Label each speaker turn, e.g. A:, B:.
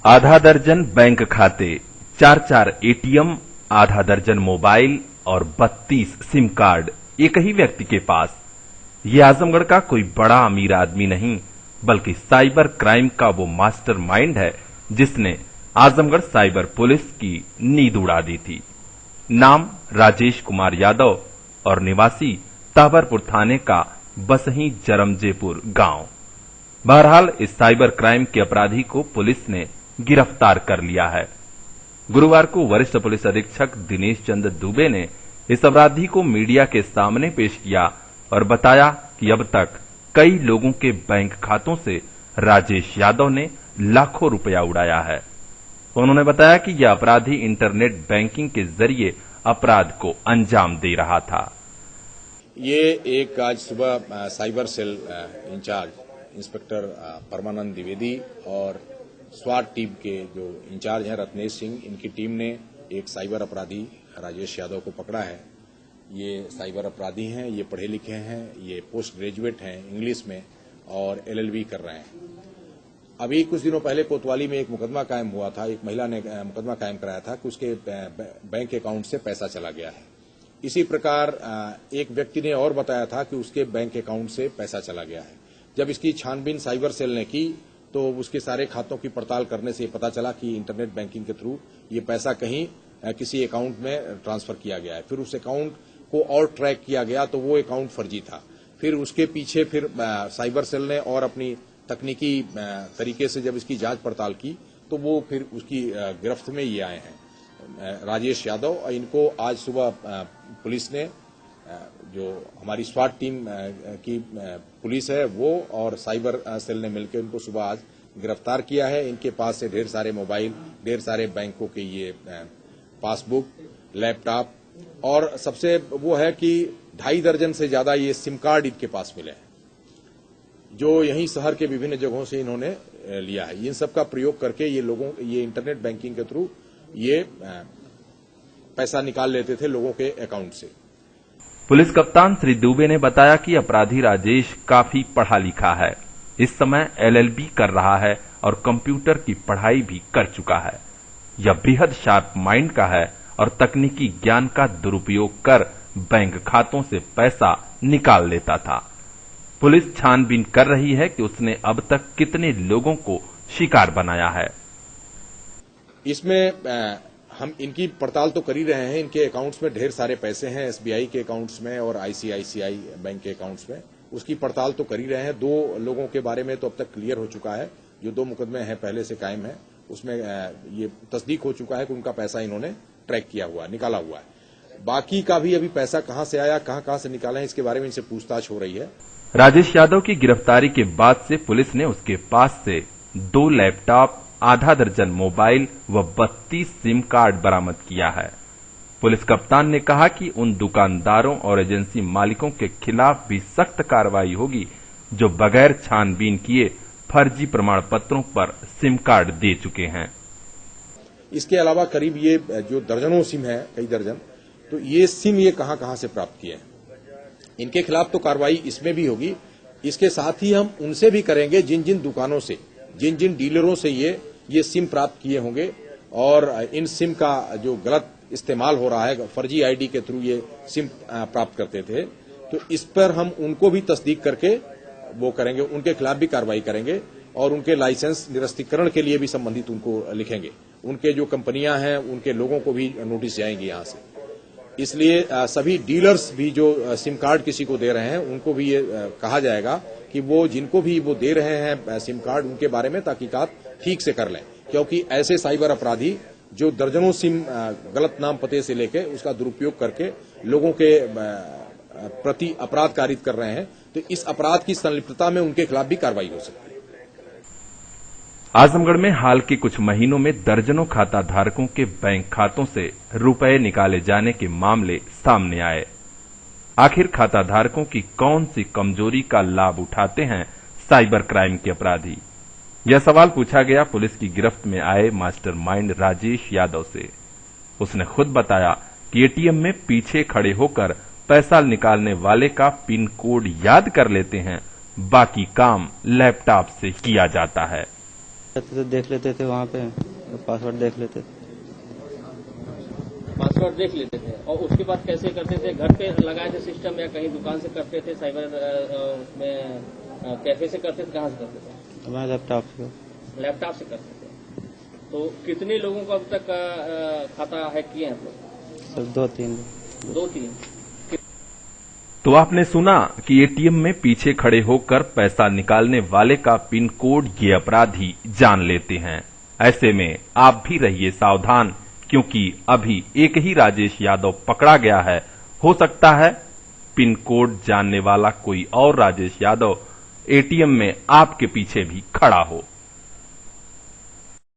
A: आधा दर्जन बैंक खाते, 4-4 एटीएम, आधा दर्जन मोबाइल और 32 सिम कार्ड एक ही व्यक्ति के पास। ये आजमगढ़ का कोई बड़ा अमीर आदमी नहीं, बल्कि साइबर क्राइम का वो मास्टरमाइंड है जिसने आजमगढ़ साइबर पुलिस की नींद उड़ा दी थी। नाम राजेश कुमार यादव और निवासी ताबरपुर थाने का बसही जरमजेपुर गांव। बहरहाल इस साइबर क्राइम के अपराधी को पुलिस ने गिरफ्तार कर लिया है। गुरुवार को वरिष्ठ पुलिस अधीक्षक दिनेश चंद्र दुबे ने इस अपराधी को मीडिया के सामने पेश किया और बताया कि अब तक कई लोगों के बैंक खातों से राजेश यादव ने लाखों रुपया उड़ाया है। उन्होंने बताया कि यह अपराधी इंटरनेट बैंकिंग के जरिए अपराध को अंजाम दे रहा था।
B: ये एक आज सुबह साइबर सेल इंचार्ज इंस्पेक्टर परमानंद द्विवेदी और स्वाट टीम के जो इंचार्ज हैं रत्नेश सिंह, इनकी टीम ने एक साइबर अपराधी राजेश यादव को पकड़ा है। ये साइबर अपराधी हैं, ये पढ़े लिखे हैं, ये पोस्ट ग्रेजुएट हैं इंग्लिश में और LLB कर रहे हैं। अभी कुछ दिनों पहले कोतवाली में एक मुकदमा कायम हुआ था, एक महिला ने मुकदमा कायम कराया था कि उसके बैंक अकाउंट से पैसा चला गया है। इसी प्रकार एक व्यक्ति ने और बताया था कि उसके बैंक अकाउंट से पैसा चला गया है। जब इसकी छानबीन साइबर सेल ने की तो उसके सारे खातों की पड़ताल करने से पता चला कि इंटरनेट बैंकिंग के थ्रू ये पैसा कहीं किसी अकाउंट में ट्रांसफर किया गया है। फिर उस अकाउंट को और ट्रैक किया गया तो वो अकाउंट फर्जी था। फिर उसके पीछे फिर साइबर सेल ने और अपनी तकनीकी तरीके से जब इसकी जांच पड़ताल की तो वो फिर उसकी गिरफ्त में ये आए हैं राजेश यादव। इनको आज सुबह पुलिस ने, जो हमारी स्वाट टीम की पुलिस है वो और साइबर सेल ने मिलकर इनको सुबह आज गिरफ्तार किया है। इनके पास से ढेर सारे मोबाइल, ढेर सारे बैंकों के ये पासबुक, लैपटॉप और सबसे वो है कि 2.5 दर्जन से ज्यादा ये सिम कार्ड इनके पास मिले हैं, जो यहीं शहर के विभिन्न जगहों से इन्होंने लिया है। इन सब का प्रयोग करके ये इंटरनेट बैंकिंग के थ्रू ये पैसा निकाल लेते थे लोगों के अकाउंट से।
A: पुलिस कप्तान श्री दुबे ने बताया कि अपराधी राजेश काफी पढ़ा लिखा है, इस समय LLB कर रहा है और कंप्यूटर की पढ़ाई भी कर चुका है। यह बेहद शार्प माइंड का है और तकनीकी ज्ञान का दुरुपयोग कर बैंक खातों से पैसा निकाल लेता था। पुलिस छानबीन कर रही है कि उसने अब तक कितने लोगों को शिकार बनाया है।
B: इसमें हम इनकी पड़ताल तो कर ही रहे हैं। इनके अकाउंट्स में ढेर सारे पैसे हैं, SBI के अकाउंट्स में और ICICI बैंक के अकाउंट्स में। उसकी पड़ताल तो कर ही रहे हैं। 2 लोगों के बारे में तो अब तक क्लियर हो चुका है, जो 2 मुकदमे हैं पहले से कायम है उसमें ये तस्दीक हो चुका है कि उनका पैसा इन्होंने ट्रैक किया हुआ, निकाला हुआ है। बाकी का भी अभी पैसा कहां से आया, कहां से निकाला है, इसके बारे में इनसे पूछताछ हो रही है।
A: राजेश यादव की गिरफ्तारी के बाद से पुलिस ने उसके पास से 2 लैपटॉप, आधा दर्जन मोबाइल व 32 सिम कार्ड बरामद किया है। पुलिस कप्तान ने कहा कि उन दुकानदारों और एजेंसी मालिकों के खिलाफ भी सख्त कार्रवाई होगी जो बगैर छानबीन किए फर्जी प्रमाण पत्रों पर सिम कार्ड दे चुके हैं।
B: इसके अलावा करीब ये जो दर्जनों सिम है, कई दर्जन, तो ये सिम ये कहां से प्राप्त किए हैं, इनके खिलाफ तो कार्रवाई इसमें भी होगी। इसके साथ ही हम उनसे भी करेंगे जिन जिन दुकानों से, जिन जिन डीलरों से ये सिम प्राप्त किए होंगे और इन सिम का जो गलत इस्तेमाल हो रहा है, फर्जी आईडी के थ्रू ये सिम प्राप्त करते थे, तो इस पर हम उनको भी तस्दीक करके वो करेंगे, उनके खिलाफ भी कार्रवाई करेंगे और उनके लाइसेंस निरस्तीकरण के लिए भी संबंधित उनको लिखेंगे। उनके जो कंपनियां हैं उनके लोगों को भी नोटिस जाएंगे यहां से। इसलिए सभी डीलर्स भी जो सिम कार्ड किसी को दे रहे हैं उनको भी ये कहा जाएगा कि वो जिनको भी वो दे रहे हैं सिम कार्ड, उनके बारे में तहकीकात ठीक से कर लें, क्योंकि ऐसे साइबर अपराधी जो दर्जनों सिम गलत नाम पते से लेके उसका दुरुपयोग करके लोगों के प्रति अपराध कारित कर रहे हैं, तो इस अपराध की संलिप्तता में उनके खिलाफ भी कार्रवाई हो सकती है।
A: आजमगढ़ में हाल के कुछ महीनों में दर्जनों खाता धारकों के बैंक खातों से रुपए निकाले जाने के मामले सामने आए। आखिर खाता धारकों की कौन सी कमजोरी का लाभ उठाते हैं साइबर क्राइम के अपराधी? यह सवाल पूछा गया पुलिस की गिरफ्त में आए मास्टरमाइंड राजेश यादव से। उसने खुद बताया कि एटीएम में पीछे खड़े होकर पैसा निकालने वाले का पिन कोड याद कर लेते हैं, बाकी काम लैपटॉप से किया जाता है।
C: तो देख लेते थे वहाँ पे, पासवर्ड देख लेते थे।
D: पासवर्ड देख लेते थे और उसके बाद कैसे करते थे? घर पे लगाए थे सिस्टम या कहीं दुकान से करते थे, साइबर में कैफे से करते थे, कहाँ से करते थे?
C: हमारे लैपटॉप
D: से करते थे। तो कितने लोगों को अब तक खाता हैक किए हैं?
C: सब 2-3।
A: तो आपने सुना कि एटीएम में पीछे खड़े होकर पैसा निकालने वाले का पिन कोड ये अपराधी जान लेते हैं। ऐसे में आप भी रहिए सावधान, क्योंकि अभी एक ही राजेश यादव पकड़ा गया है। हो सकता है पिन कोड जानने वाला कोई और राजेश यादव एटीएम में आपके पीछे भी खड़ा हो।